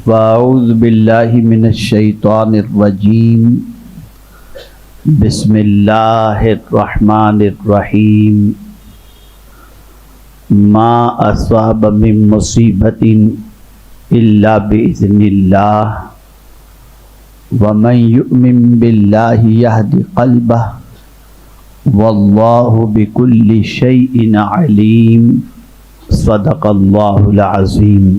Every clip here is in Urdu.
فاعوذ باللہ من الشیطان الرجیم بسم اللہ الرحمن الرحیم ما اصاب من مصیبت الا باذن اللہ ومن یؤمن باللہ یہد قلبہ واللہ بکل شیء علیم صدق اللہ العظیم۔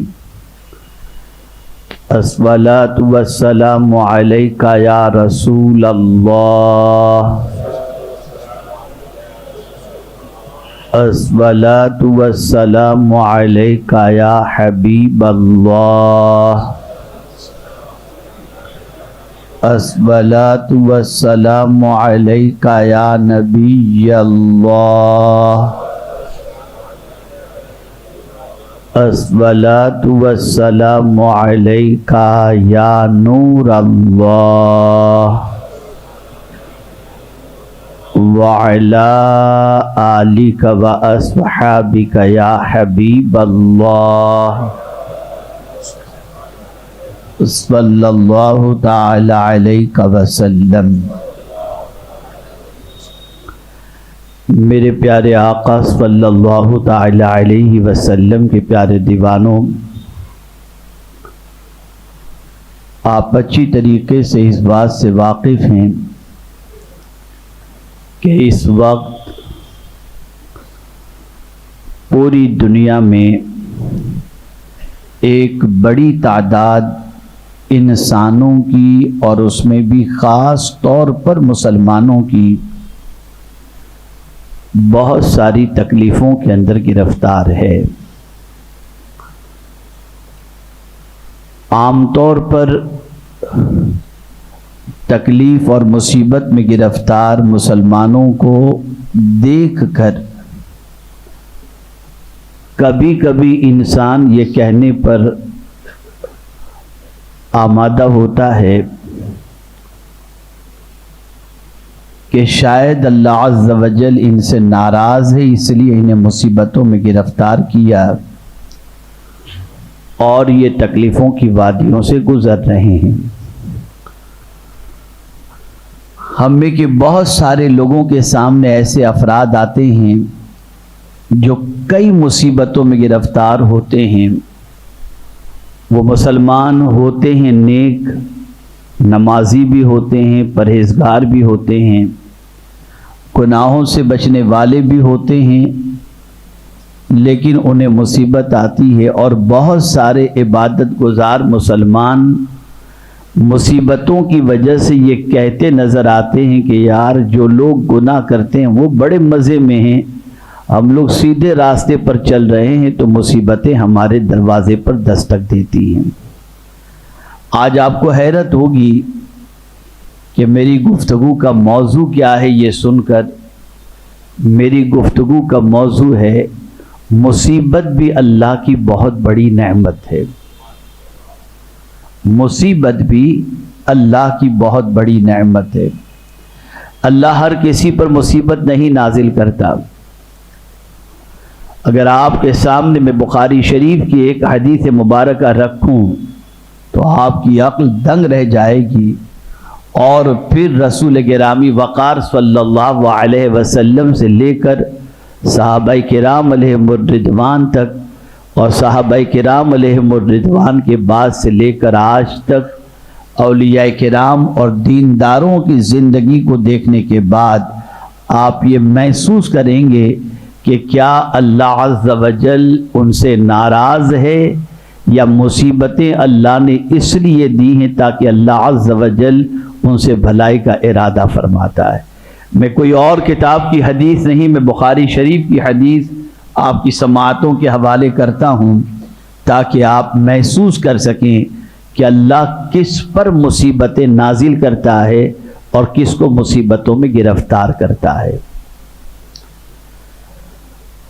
الصلاۃ والسلام علیک یا رسول اللہ، الصلاۃ والسلام علیک یا حبیب اللہ، الصلاۃ والسلام علیک یا نبی اللہ، الصلاۃ والسلام علیک یا نور اللہ، وعلی آلک واصحابک یا حبیب اللہ، صلی اللہ تعالی علیہ وسلم۔ میرے پیارے آقا صلی اللہ تعالی علیہ وسلم کے پیارے دیوانوں، آپ اچھی طریقے سے اس بات سے واقف ہیں کہ اس وقت پوری دنیا میں ایک بڑی تعداد انسانوں کی اور اس میں بھی خاص طور پر مسلمانوں کی بہت ساری تکلیفوں کے اندر گرفتار ہے۔ عام طور پر تکلیف اور مصیبت میں گرفتار مسلمانوں کو دیکھ کر کبھی کبھی انسان یہ کہنے پر آمادہ ہوتا ہے کہ شاید اللہ عز و جل ان سے ناراض ہے، اس لیے انہیں مصیبتوں میں گرفتار کیا اور یہ تکلیفوں کی وادیوں سے گزر رہے ہیں۔ ہم میں کہ بہت سارے لوگوں کے سامنے ایسے افراد آتے ہیں جو کئی مصیبتوں میں گرفتار ہوتے ہیں۔ وہ مسلمان ہوتے ہیں، نیک نمازی بھی ہوتے ہیں، پرہیزگار بھی ہوتے ہیں، گناہوں سے بچنے والے بھی ہوتے ہیں، لیکن انہیں مصیبت آتی ہے۔ اور بہت سارے عبادت گزار مسلمان مصیبتوں کی وجہ سے یہ کہتے نظر آتے ہیں کہ یار جو لوگ گناہ کرتے ہیں وہ بڑے مزے میں ہیں، ہم لوگ سیدھے راستے پر چل رہے ہیں تو مصیبتیں ہمارے دروازے پر دستک دیتی ہیں۔ آج آپ کو حیرت ہوگی کہ میری گفتگو کا موضوع کیا ہے۔ یہ سن کر میری گفتگو کا موضوع ہے مصیبت بھی اللہ کی بہت بڑی نعمت ہے۔ مصیبت بھی اللہ کی بہت بڑی نعمت ہے۔ اللہ ہر کسی پر مصیبت نہیں نازل کرتا۔ اگر آپ کے سامنے میں بخاری شریف کی ایک حدیث مبارکہ رکھوں تو آپ کی عقل دنگ رہ جائے گی، اور پھر رسول گرامی وقار صلی اللہ علیہ وسلم سے لے کر صحابہ کرام علیہم الرضوان تک، اور صحابہ کرام علیہم الرضوان کے بعد سے لے کر آج تک اولیاء کرام اور دینداروں کی زندگی کو دیکھنے کے بعد آپ یہ محسوس کریں گے کہ کیا اللہ عز و جل ان سے ناراض ہے، یا مصیبتیں اللہ نے اس لیے دی ہیں تاکہ اللہ عز و جل ان سے بھلائی کا ارادہ فرماتا ہے۔ میں کوئی اور کتاب کی حدیث نہیں، میں بخاری شریف کی حدیث آپ کی سماعتوں کے حوالے کرتا ہوں تاکہ آپ محسوس کر سکیں کہ اللہ کس پر مصیبتیں نازل کرتا ہے اور کس کو مصیبتوں میں گرفتار کرتا ہے۔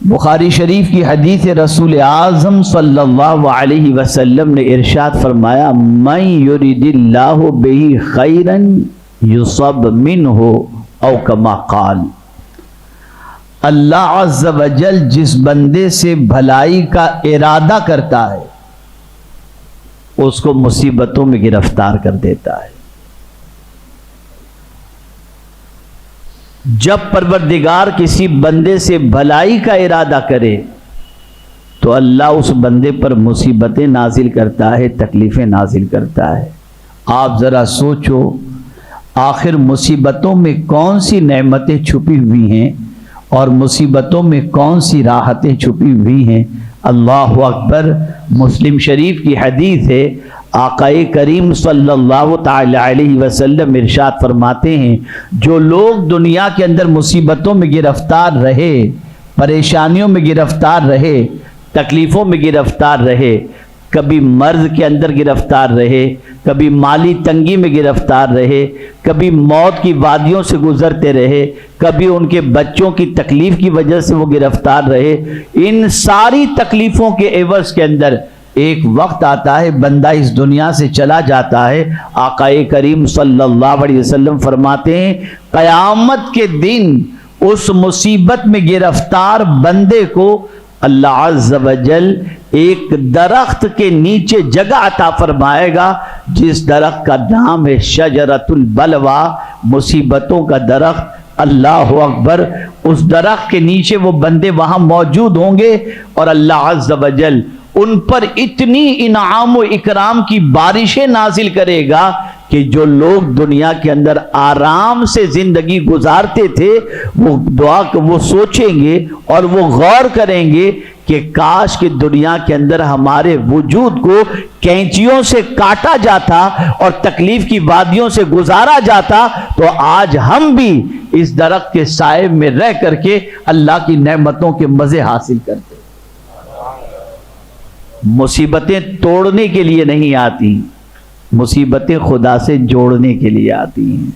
بخاری شریف کی حدیث رسول اعظم صلی اللہ علیہ وسلم نے ارشاد فرمایا، من یرید اللہ بہ خیرا یصب منہ او کما قال، اللہ عز و جل جس بندے سے بھلائی کا ارادہ کرتا ہے اس کو مصیبتوں میں گرفتار کر دیتا ہے۔ جب پروردگار کسی بندے سے بھلائی کا ارادہ کرے تو اللہ اس بندے پر مصیبتیں نازل کرتا ہے، تکلیفیں نازل کرتا ہے۔ آپ ذرا سوچو، آخر مصیبتوں میں کون سی نعمتیں چھپی ہوئی ہیں اور مصیبتوں میں کون سی راحتیں چھپی ہوئی ہیں؟ اللہ اکبر۔ مسلم شریف کی حدیث ہے، آقا کریم صلی اللہ تعالی علیہ وسلم ارشاد فرماتے ہیں، جو لوگ دنیا کے اندر مصیبتوں میں گرفتار رہے، پریشانیوں میں گرفتار رہے، تکلیفوں میں گرفتار رہے، کبھی مرض کے اندر گرفتار رہے، کبھی مالی تنگی میں گرفتار رہے، کبھی موت کی وادیوں سے گزرتے رہے، کبھی ان کے بچوں کی تکلیف کی وجہ سے وہ گرفتار رہے، ان ساری تکلیفوں کے عوض کے اندر ایک وقت آتا ہے بندہ اس دنیا سے چلا جاتا ہے۔ آقا کریم صلی اللہ علیہ وسلم فرماتے ہیں، قیامت کے دن اس مصیبت میں گرفتار بندے کو اللہ عز و جل ایک درخت کے نیچے جگہ عطا فرمائے گا، جس درخت کا نام ہے شجرۃ البلوہ، مصیبتوں کا درخت۔ اللہ اکبر۔ اس درخت کے نیچے وہ بندے وہاں موجود ہوں گے اور اللہ عز و جل ان پر اتنی انعام و اکرام کی بارشیں نازل کرے گا کہ جو لوگ دنیا کے اندر آرام سے زندگی گزارتے تھے، وہ سوچیں گے اور وہ غور کریں گے کہ کاش کہ دنیا کے اندر ہمارے وجود کو کینچیوں سے کاٹا جاتا اور تکلیف کی وادیوں سے گزارا جاتا تو آج ہم بھی اس درخت کے سائے میں رہ کر کے اللہ کی نعمتوں کے مزے حاصل کرتے۔ مصیبتیں توڑنے کے لیے نہیں آتی، مصیبتیں خدا سے جوڑنے کے لیے آتی ہیں۔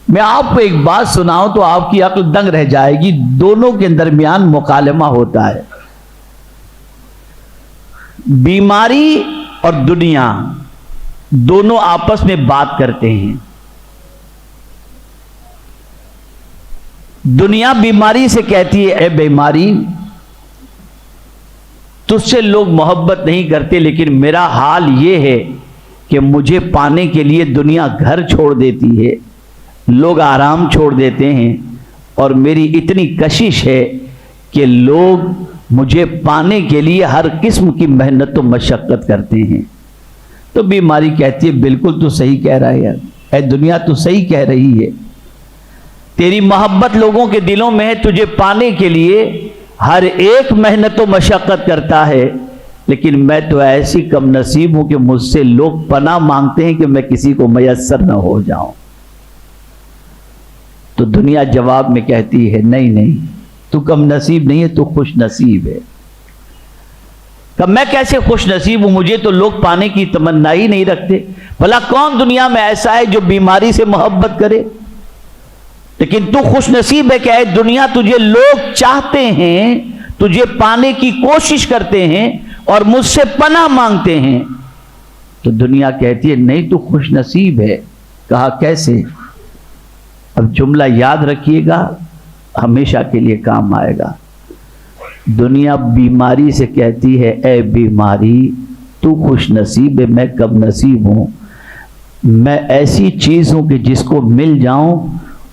میں آپ کو ایک بات سناؤں تو آپ کی عقل دنگ رہ جائے گی، دونوں کے درمیان مکالمہ ہوتا ہے۔ بیماری اور دنیا دونوں آپس میں بات کرتے ہیں۔ دنیا بیماری سے کہتی ہے، اے بیماری، تجھ سے لوگ محبت نہیں کرتے، لیکن میرا حال یہ ہے کہ مجھے پانے کے لیے دنیا گھر چھوڑ دیتی ہے، لوگ آرام چھوڑ دیتے ہیں، اور میری اتنی کشش ہے کہ لوگ مجھے پانے کے لیے ہر قسم کی محنت و مشقت کرتے ہیں۔ تو بیماری کہتی ہے، بالکل تو صحیح کہہ رہا ہے، اے دنیا تو صحیح کہہ رہی ہے، تیری محبت لوگوں کے دلوں میں ہے، تجھے پانے کے لیے ہر ایک محنت و مشقت کرتا ہے، لیکن میں تو ایسی کم نصیب ہوں کہ مجھ سے لوگ پناہ مانگتے ہیں کہ میں کسی کو میسر نہ ہو جاؤں۔ تو دنیا جواب میں کہتی ہے، نہیں نہیں، تو کم نصیب نہیں ہے، تو خوش نصیب ہے۔ کہ میں کیسے خوش نصیب ہوں، مجھے تو لوگ پانے کی تمنا ہی نہیں رکھتے۔ بھلا کون دنیا میں ایسا ہے جو بیماری سے محبت کرے؟ لیکن تو خوش نصیب ہے کہ اے دنیا، تجھے لوگ چاہتے ہیں، تجھے پانے کی کوشش کرتے ہیں اور مجھ سے پناہ مانگتے ہیں۔ تو دنیا کہتی ہے، نہیں تو خوش نصیب ہے۔ کہا کیسے؟ اب جملہ یاد رکھیے گا، ہمیشہ کے لیے کام آئے گا۔ دنیا بیماری سے کہتی ہے، اے بیماری، تو خوش نصیب ہے، میں کم نصیب ہوں۔ میں ایسی چیز ہوں کہ جس کو مل جاؤں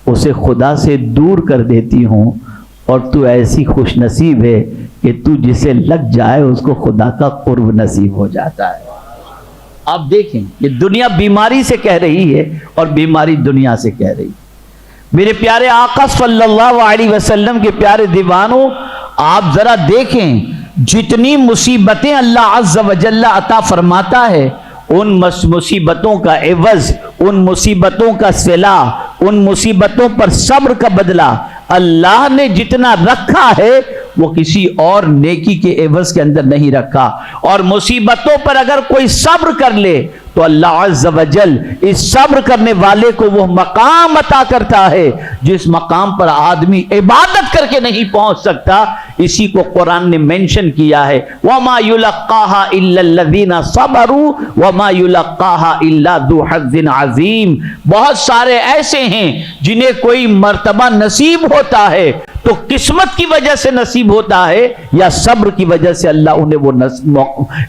اسے خدا سے دور کر دیتی ہوں، اور تو ایسی خوش نصیب ہے کہ تو جسے لگ جائے اس کو خدا کا قرب نصیب ہو جاتا ہے۔ آپ دیکھیں کہ دنیا بیماری سے کہہ رہی ہے اور بیماری دنیا سے کہہ رہی ہے۔ میرے پیارے آقا صلی اللہ علیہ وسلم کے پیارے دیوانوں، آپ ذرا دیکھیں جتنی مصیبتیں اللہ عز و جل عطا فرماتا ہے، ان مصیبتوں کا عوض، ان مصیبتوں کا صلہ، ان مصیبتوں پر صبر کا بدلہ اللہ نے جتنا رکھا ہے وہ کسی اور نیکی کے عوض کے اندر نہیں رکھا۔ اور مصیبتوں پر اگر کوئی صبر کر لے تو اللہ عز و جل اس صبر کرنے والے کو وہ مقام عطا کرتا ہے جس مقام پر آدمی عبادت کر کے نہیں پہنچ سکتا. اسی کو قرآن نے مینشن کیا ہے وَمَا يُلَقَّاهَا إِلَّا الَّذِينَ صَبَرُوا وَمَا يُلَقَّاهَا إِلَّا ذُو حَظٍّ عَظِيمٍ. بہت سارے ایسے ہیں جنہیں کوئی مرتبہ نصیب ہوتا ہے تو قسمت کی وجہ سے نصیب ہوتا ہے یا صبر کی وجہ سے اللہ انہیں وہ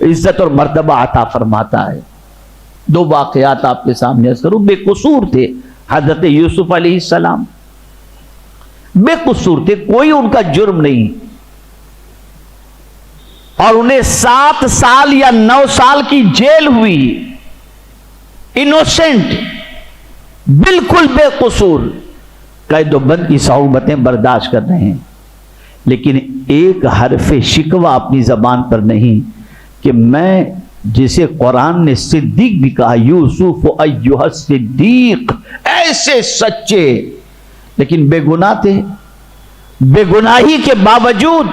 عزت اور مرتبہ عطا فرماتا ہے. دو واقعات آپ کے سامنے عرض کروں. بے قصور تھے حضرت یوسف علیہ السلام, بے قصور تھے, کوئی ان کا جرم نہیں, اور انہیں 7 سال یا 9 سال کی جیل ہوئی. انوسنٹ, بالکل بے قصور, قید و بند کی صعوبتیں برداشت کر رہے ہیں, لیکن ایک حرف شکوہ اپنی زبان پر نہیں کہ میں, جسے قرآن نے صدیق بھی کہا, یوسف ایھا الصدیق, ایسے سچے, لیکن بے گناہ تھے. بے گناہی کے باوجود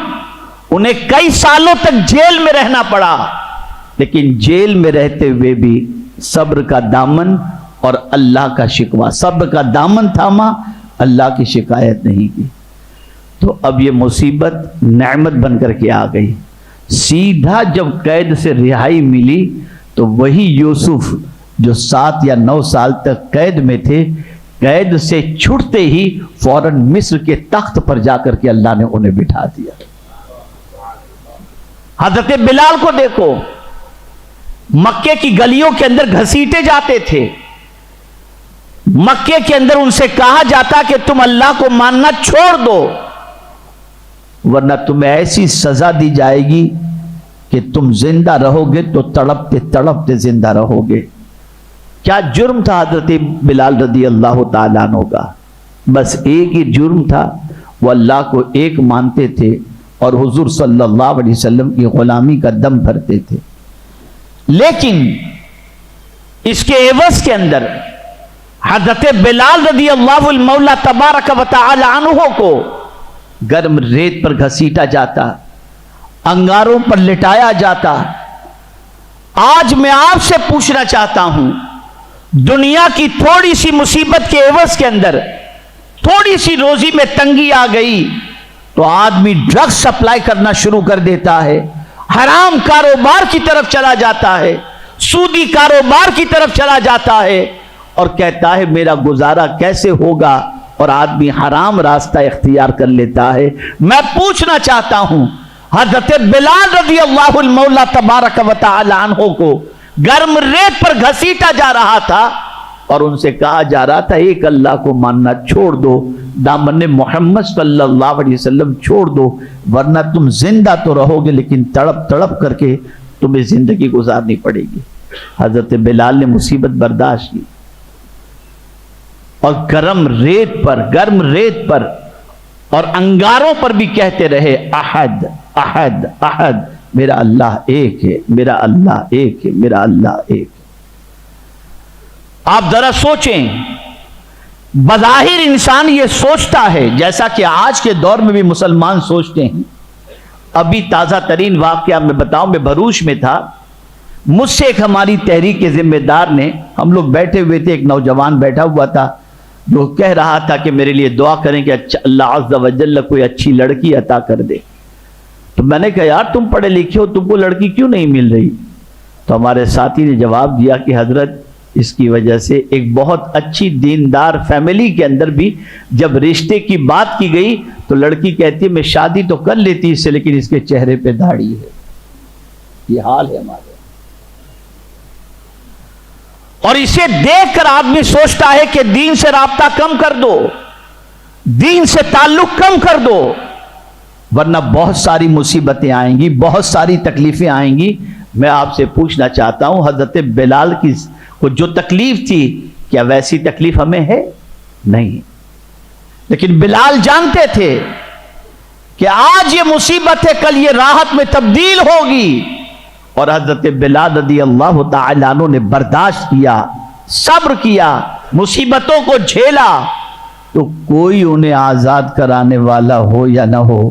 انہیں کئی سالوں تک جیل میں رہنا پڑا, لیکن جیل میں رہتے ہوئے بھی صبر کا دامن اور اللہ کا شکوہ, صبر کا دامن تھاما, اللہ کی شکایت نہیں کی. تو اب یہ مصیبت نعمت بن کر کے آ گئی. سیدھا جب قید سے رہائی ملی تو وہی یوسف جو 7 یا 9 سال تک قید میں تھے, قید سے چھٹتے ہی فوراً مصر کے تخت پر جا کر کے اللہ نے انہیں بٹھا دیا. حضرت بلال کو دیکھو, مکے کی گلیوں کے اندر گھسیٹے جاتے تھے, مکے کے اندر ان سے کہا جاتا کہ تم اللہ کو ماننا چھوڑ دو ورنہ تمہیں ایسی سزا دی جائے گی کہ تم زندہ رہو گے تو تڑپتے تڑپتے زندہ رہو گے. کیا جرم تھا حضرت بلال رضی اللہ تعالیٰ عنہ کا؟ بس ایک ہی جرم تھا, وہ اللہ کو ایک مانتے تھے اور حضور صلی اللہ علیہ وسلم کی غلامی کا دم بھرتے تھے. لیکن اس کے عوض کے اندر حضرت بلال رضی اللہ المولا تبارک و تعالی عنہ کو گرم ریت پر گھسیٹا جاتا, انگاروں پر لٹایا جاتا. آج میں آپ سے پوچھنا چاہتا ہوں, دنیا کی تھوڑی سی مصیبت کے عوض کے اندر تھوڑی سی روزی میں تنگی آ گئی تو آدمی ڈرگ سپلائی کرنا شروع کر دیتا ہے, حرام کاروبار کی طرف چلا جاتا ہے, سودی کاروبار کی طرف چلا جاتا ہے اور کہتا ہے میرا گزارا کیسے ہوگا, اور آدمی حرام راستہ اختیار کر لیتا ہے. میں پوچھنا چاہتا ہوں, حضرت بلال رضی اللہ المولا تبارک و تعالی عنہ کو گرم ریت پر گھسیٹا جا رہا تھا اور ان سے کہا جا رہا تھا ایک اللہ کو ماننا چھوڑ دو, دامن محمد صلی اللہ علیہ وسلم چھوڑ دو ورنہ تم زندہ تو رہو گے لیکن تڑپ تڑپ کر کے تمہیں زندگی گزارنی پڑے گی. حضرت بلال نے مصیبت برداشت کی اور گرم ریت پر اور انگاروں پر بھی کہتے رہے احد احد احد, میرا اللہ ایک ہے, میرا اللہ ایک ہے, میرا اللہ ایک ہے. آپ ذرا سوچیں, بظاہر انسان یہ سوچتا ہے جیسا کہ آج کے دور میں بھی مسلمان سوچتے ہیں. ابھی تازہ ترین واقعہ میں بتاؤں, میں بھروچ میں تھا, مجھ سے ایک ہماری تحریک کے ذمہ دار نے, ہم لوگ بیٹھے ہوئے تھے, ایک نوجوان بیٹھا ہوا تھا جو کہہ رہا تھا کہ میرے لیے دعا کریں کہ اللہ عز و جل کوئی اچھی لڑکی عطا کر دے. تو میں نے کہا یار تم پڑھے لکھے ہو, تم کو لڑکی کیوں نہیں مل رہی؟ تو ہمارے ساتھی نے جواب دیا کہ حضرت اس کی وجہ سے ایک بہت اچھی دیندار فیملی کے اندر بھی جب رشتے کی بات کی گئی تو لڑکی کہتی ہے میں شادی تو کر لیتی اس سے لیکن اس کے چہرے پہ داڑھی ہے. یہ حال ہے ہمارے. اور اسے دیکھ کر آدمی سوچتا ہے کہ دین سے رابطہ کم کر دو, دین سے تعلق کم کر دو ورنہ بہت ساری مصیبتیں آئیں گی, بہت ساری تکلیفیں آئیں گی. میں آپ سے پوچھنا چاہتا ہوں حضرت بلال کی کو جو تکلیف تھی کیا ویسی تکلیف ہمیں ہے؟ نہیں. لیکن بلال جانتے تھے کہ آج یہ مصیبت ہے کل یہ راحت میں تبدیل ہوگی, اور حضرت بلال رضی اللہ تعالیٰ عنہ نے برداشت کیا, صبر کیا, مصیبتوں کو جھیلا. تو کوئی انہیں آزاد کرانے والا ہو یا نہ ہو,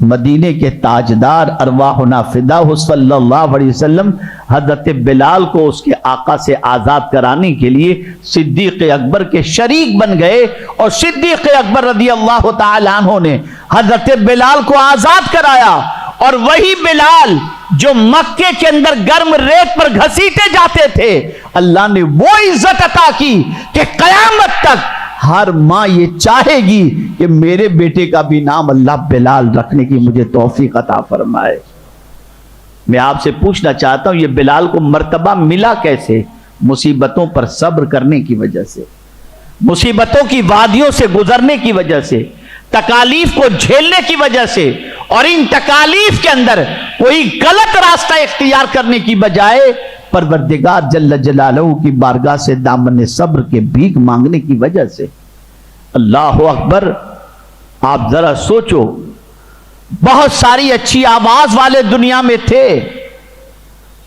مدینے کے تاجدار ارواحنا فداہ صلی اللہ علیہ وسلم حضرت بلال کو اس کے آقا سے آزاد کرانے کے لیے صدیق اکبر کے شریک بن گئے، اور صدیق اکبر رضی اللہ تعالی عنہ نے حضرت بلال کو آزاد کرایا، اور وہی بلال جو مکے کے اندر گرم ریت پر گھسیٹے جاتے تھے، اللہ نے وہ عزت عطا کی کہ قیامت تک ہر ماں یہ چاہے گی کہ میرے بیٹے کا بھی نام اللہ بلال رکھنے کی مجھے توفیق عطا فرمائے۔ میں آپ سے پوچھنا چاہتا ہوں یہ بلال کو مرتبہ ملا کیسے؟ مصیبتوں پر صبر کرنے کی وجہ سے، مصیبتوں کی وادیوں سے گزرنے کی وجہ سے، تکالیف کو جھیلنے کی وجہ سے، اور ان تکالیف کے اندر کوئی غلط راستہ اختیار کرنے کی بجائے پروردگار جل جلالہ کی بارگاہ سے دامن صبر کے بھیک مانگنے کی وجہ سے۔ اللہ اکبر! آپ ذرا سوچو، بہت ساری اچھی آواز والے دنیا میں تھے،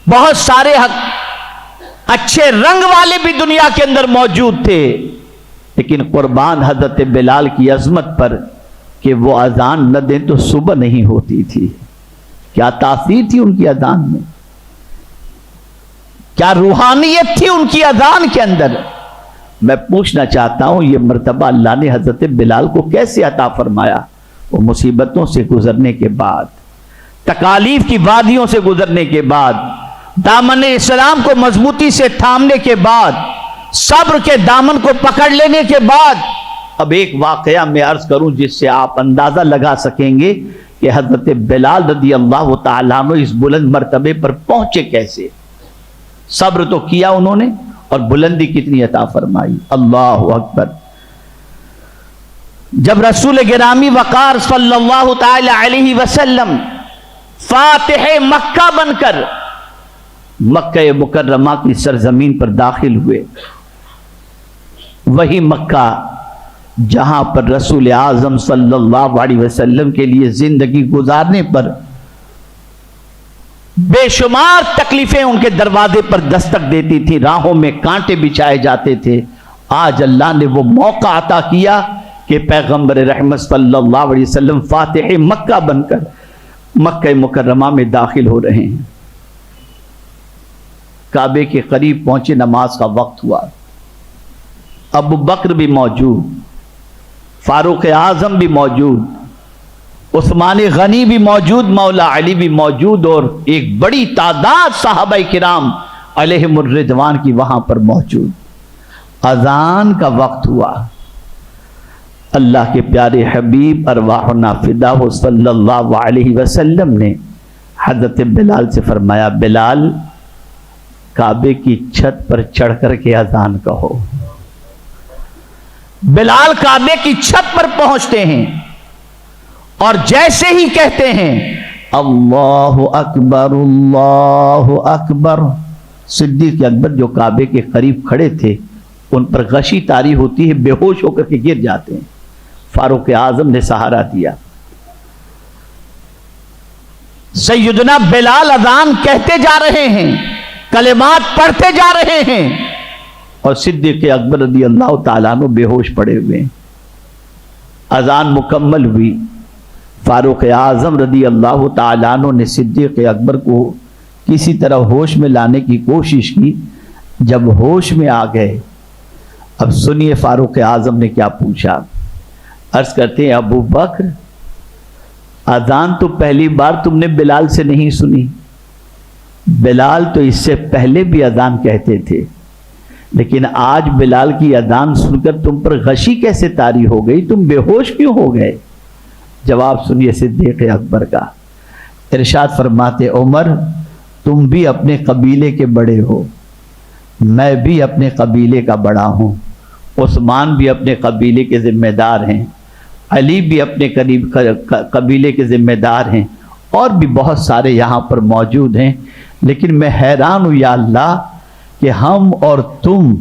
بہت سارے اچھے رنگ والے بھی دنیا کے اندر موجود تھے، لیکن قربان حضرت بلال کی عظمت پر کہ وہ اذان نہ دیں تو صبح نہیں ہوتی تھی۔ کیا تاثیر تھی ان کی اذان میں، کیا روحانیت تھی ان کی اذان کے اندر۔ میں پوچھنا چاہتا ہوں یہ مرتبہ اللہ نے حضرت بلال کو کیسے عطا فرمایا؟ وہ مصیبتوں سے گزرنے کے بعد، تکالیف کی وادیوں سے گزرنے کے بعد، دامن اسلام کو مضبوطی سے تھامنے کے بعد، صبر کے دامن کو پکڑ لینے کے بعد۔ اب ایک واقعہ میں عرض کروں جس سے آپ اندازہ لگا سکیں گے کہ حضرت بلال رضی اللہ تعالیٰ عنہ اس بلند مرتبے پر پہنچے کیسے۔ صبر تو کیا انہوں نے، اور بلندی کتنی عطا فرمائی۔ اللہ اکبر! جب رسول گرامی وقار صلی اللہ تعالی علیہ وسلم فاتح مکہ بن کر مکہ مکرمہ کی سرزمین پر داخل ہوئے، وہی مکہ جہاں پر رسول اعظم صلی اللہ علیہ وسلم کے لیے زندگی گزارنے پر بے شمار تکلیفیں ان کے دروازے پر دستک دیتی تھی، راہوں میں کانٹے بچھائے جاتے تھے۔ آج اللہ نے وہ موقع عطا کیا کہ پیغمبر رحمت صلی اللہ علیہ وسلم فاتح مکہ بن کر مکہ مکرمہ میں داخل ہو رہے ہیں۔ کعبے کے قریب پہنچے، نماز کا وقت ہوا، ابو بکر بھی موجود، فاروق اعظم بھی موجود، عثمان غنی بھی موجود، مولا علی بھی موجود، اور ایک بڑی تعداد صحابہ کرام علیہم الرضوان کی وہاں پر موجود۔ اذان کا وقت ہوا، اللہ کے پیارے حبیب ارواحنا فداہ صلی اللہ علیہ وسلم نے حضرت بلال سے فرمایا، بلال کعبے کی چھت پر چڑھ کر کے اذان کہو۔ بلال کعبے کی چھت پر پہنچتے ہیں، اور جیسے ہی کہتے ہیں اللہ اکبر اللہ اکبر، صدیق اکبر جو کعبے کے قریب کھڑے تھے ان پر غشی طاری ہوتی ہے، بے ہوش ہو کر کے گر جاتے ہیں۔ فاروق اعظم نے سہارا دیا، سیدنا بلال اذان کہتے جا رہے ہیں، کلمات پڑھتے جا رہے ہیں، اور صدیق اکبر رضی اللہ تعالیٰ عنہ بے ہوش پڑے ہوئے۔ اذان مکمل ہوئی، فاروق اعظم رضی اللہ تعالیٰ عنہ نے صدیق اکبر کو کسی طرح ہوش میں لانے کی کوشش کی۔ جب ہوش میں آ گئے، اب سنیے فاروق اعظم نے کیا پوچھا۔ عرض کرتے ہیں، ابو بکر اذان تو پہلی بار تم نے بلال سے نہیں سنی، بلال تو اس سے پہلے بھی اذان کہتے تھے، لیکن آج بلال کی اذان سن کر تم پر غشی کیسے طاری ہو گئی، تم بے ہوش کیوں ہو گئے؟ جواب سنیے صدیق اکبر کا۔ ارشاد فرماتے، عمر تم بھی اپنے قبیلے کے بڑے ہو، میں بھی اپنے قبیلے کا بڑا ہوں، عثمان بھی اپنے قبیلے کے ذمہ دار ہیں، علی بھی اپنے قبیلے کے ذمہ دار ہیں، اور بھی بہت سارے یہاں پر موجود ہیں، لیکن میں حیران ہوں یا اللہ کہ ہم اور تم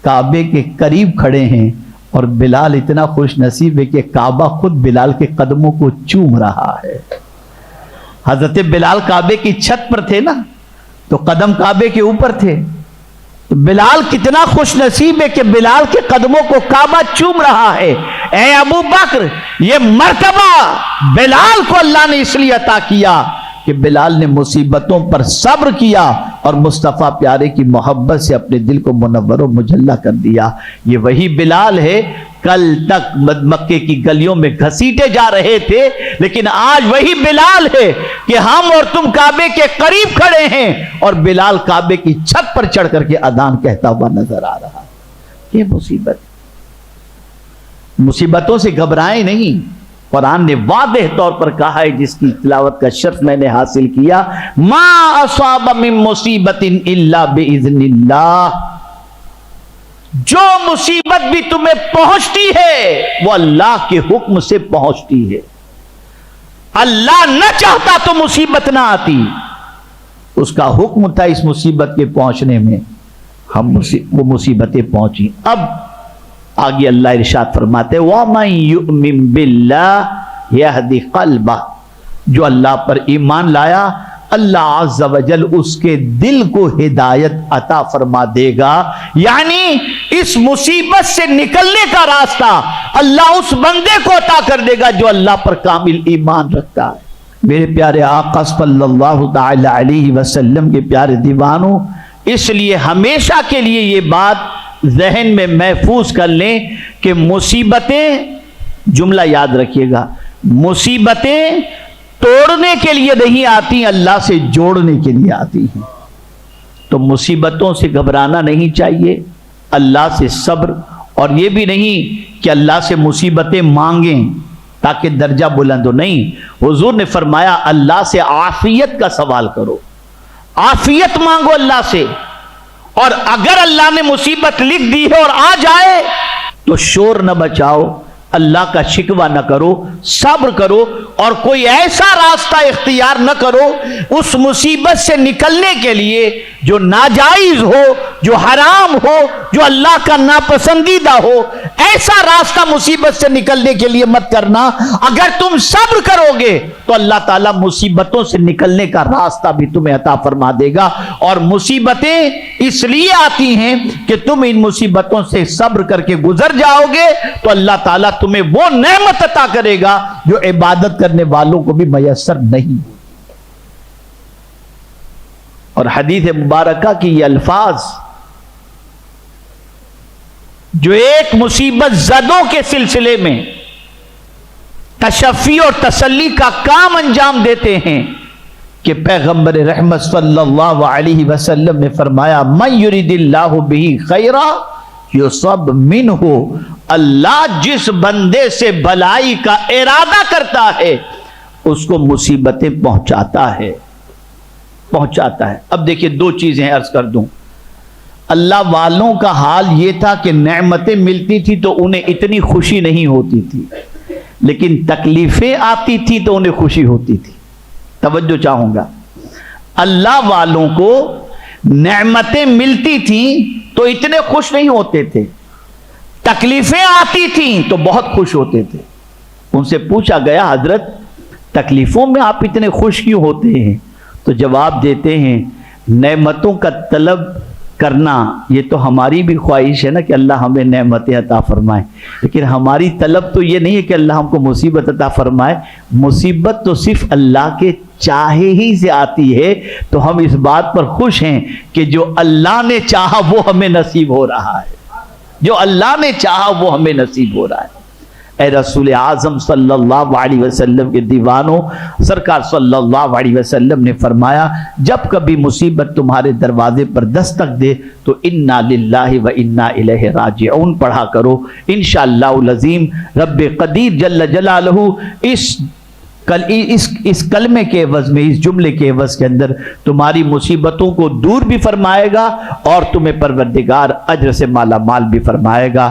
کعبے کے قریب کھڑے ہیں، اور بلال اتنا خوش نصیب ہے کہ کعبہ خود بلال کے قدموں کو چوم رہا ہے۔ حضرت بلال کعبے کی چھت پر تھے نا، تو قدم کعبے کے اوپر تھے، تو بلال کتنا خوش نصیب ہے کہ بلال کے قدموں کو کعبہ چوم رہا ہے۔ اے ابو بکر، یہ مرتبہ بلال کو اللہ نے اس لیے عطا کیا کہ بلال نے مصیبتوں پر صبر کیا اور مصطفیٰ پیارے کی محبت سے اپنے دل کو منور و مجلہ کر دیا۔ یہ وہی بلال ہے، کل تک مکے کی گلیوں میں گھسیٹے جا رہے تھے، لیکن آج وہی بلال ہے کہ ہم اور تم کعبے کے قریب کھڑے ہیں اور بلال کعبے کی چھت پر چڑھ کر کے اذان کہتا ہوا نظر آ رہا ہے۔ یہ مصیبتوں سے گھبرائیں نہیں۔ قرآن نے واضح طور پر کہا ہے، جس کی تلاوت کا شرف میں نے حاصل کیا، ما اصاب من مصیبت الا باذن اللہ، جو مصیبت بھی تمہیں پہنچتی ہے وہ اللہ کے حکم سے پہنچتی ہے۔ اللہ نہ چاہتا تو مصیبت نہ آتی، اس کا حکم تھا اس مصیبت کے پہنچنے میں، وہ مصیبتیں پہنچی۔ اب آگے اللہ ارشاد فرماتے وَمَن يُؤْمِن بِاللَّهِ يَهْدِ قَلْبَهُ، جو اللہ پر ایمان لایا اللہ عز و جل اس کے دل کو ہدایت عطا فرما دے گا، یعنی اس مصیبت سے نکلنے کا راستہ اللہ اس بندے کو عطا کر دے گا جو اللہ پر کامل ایمان رکھتا ہے۔ میرے پیارے آقا صلی اللہ تعالی علیہ وسلم کے پیارے دیوانوں، اس لیے ہمیشہ کے لیے یہ بات ذہن میں محفوظ کر لیں کہ مصیبتیں، جملہ یاد رکھیے گا، مصیبتیں توڑنے کے لیے نہیں آتی، اللہ سے جوڑنے کے لیے آتی ہیں۔ تو مصیبتوں سے گھبرانا نہیں چاہیے، اللہ سے صبر، اور یہ بھی نہیں کہ اللہ سے مصیبتیں مانگیں تاکہ درجہ بلند ہو، نہیں، حضور نے فرمایا اللہ سے عافیت کا سوال کرو، عافیت مانگو اللہ سے، اور اگر اللہ نے مصیبت لکھ دی ہے اور آ جائے تو شور نہ بچاؤ، اللہ کا شکوہ نہ کرو، صبر کرو، اور کوئی ایسا راستہ اختیار نہ کرو اس مصیبت سے نکلنے کے لیے جو ناجائز ہو، جو حرام ہو، جو اللہ کا ناپسندیدہ ہو، ایسا راستہ مصیبت سے نکلنے کے لیے مت کرنا۔ اگر تم صبر کرو گے تو اللہ تعالیٰ مصیبتوں سے نکلنے کا راستہ بھی تمہیں عطا فرما دے گا، اور مصیبتیں اس لیے آتی ہیں کہ تم ان مصیبتوں سے صبر کر کے گزر جاؤ گے تو اللہ تعالیٰ تمہیں وہ نعمت عطا کرے گا جو عبادت کرنے والوں کو بھی میسر نہیں۔ اور حدیث مبارکہ کی یہ الفاظ جو ایک مصیبت زدوں کے سلسلے میں تشفی اور تسلی کا کام انجام دیتے ہیں کہ پیغمبر رحمت صلی اللہ علیہ وسلم نے فرمایا من یرید اللہ بہ خیرا یصب منہ، اللہ جس بندے سے بلائی کا ارادہ کرتا ہے اس کو مصیبتیں پہنچاتا ہے۔ اب دیکھیں دو چیزیں عرض کر دوں، اللہ والوں کا حال یہ تھا کہ نعمتیں ملتی تھی تو انہیں اتنی خوشی نہیں ہوتی تھی، لیکن تکلیفیں آتی تھی تو انہیں خوشی ہوتی تھی۔ توجہ چاہوں گا، اللہ والوں کو نعمتیں ملتی تھیں تو اتنے خوش نہیں ہوتے تھے، تکلیفیں آتی تھیں تو بہت خوش ہوتے تھے۔ ان سے پوچھا گیا حضرت تکلیفوں میں آپ اتنے خوش کیوں ہوتے ہیں؟ تو جواب دیتے ہیں نعمتوں کا طلب کرنا یہ تو ہماری بھی خواہش ہے نا کہ اللہ ہمیں نعمتیں عطا فرمائے، لیکن ہماری طلب تو یہ نہیں ہے کہ اللہ ہم کو مصیبت عطا فرمائے، مصیبت تو صرف اللہ کے چاہے ہی سے آتی ہے، تو ہم اس بات پر خوش ہیں کہ جو اللہ نے چاہا وہ ہمیں نصیب ہو رہا ہے، جو اللہ نے چاہا وہ ہمیں نصیب ہو رہا ہے۔ اے رسول اعظم صلی اللہ علیہ وسلم کے دیوانوں، سرکار صلی اللہ علیہ وسلم نے فرمایا جب کبھی مصیبت تمہارے دروازے پر دستک دے تو انا للہ و انا الیہ راجعون پڑھا کرو، انشاءاللہ العظیم رب قدیر جل جلالہ اس کلمے کے عوض میں، اس جملے کے عوض کے اندر تمہاری مصیبتوں کو دور بھی فرمائے گا اور تمہیں پروردگار اجر سے مالا مال بھی فرمائے گا۔